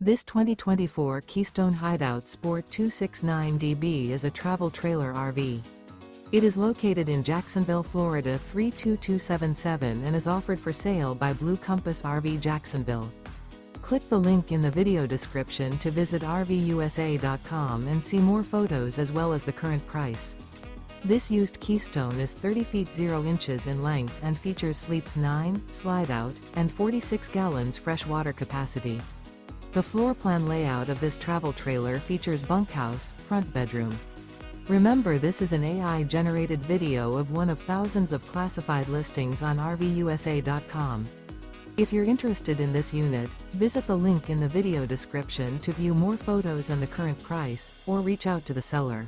This 2024 Keystone Hideout Sport 269DB is a travel trailer RV. It is located in Jacksonville, Florida 32277 and is offered for sale by Blue Compass RV Jacksonville. Click the link in the video description to visit RVUSA.com and see more photos as well as the current price. This used Keystone is 30 feet 0 inches in length and features sleeps 9, slide-out, and 46 gallons fresh water capacity. The floor plan layout of this travel trailer features bunkhouse, front bedroom. Remember, this is an AI-generated video of one of thousands of classified listings on RVUSA.com. If you're interested in this unit, visit the link in the video description to view more photos and the current price, or reach out to the seller.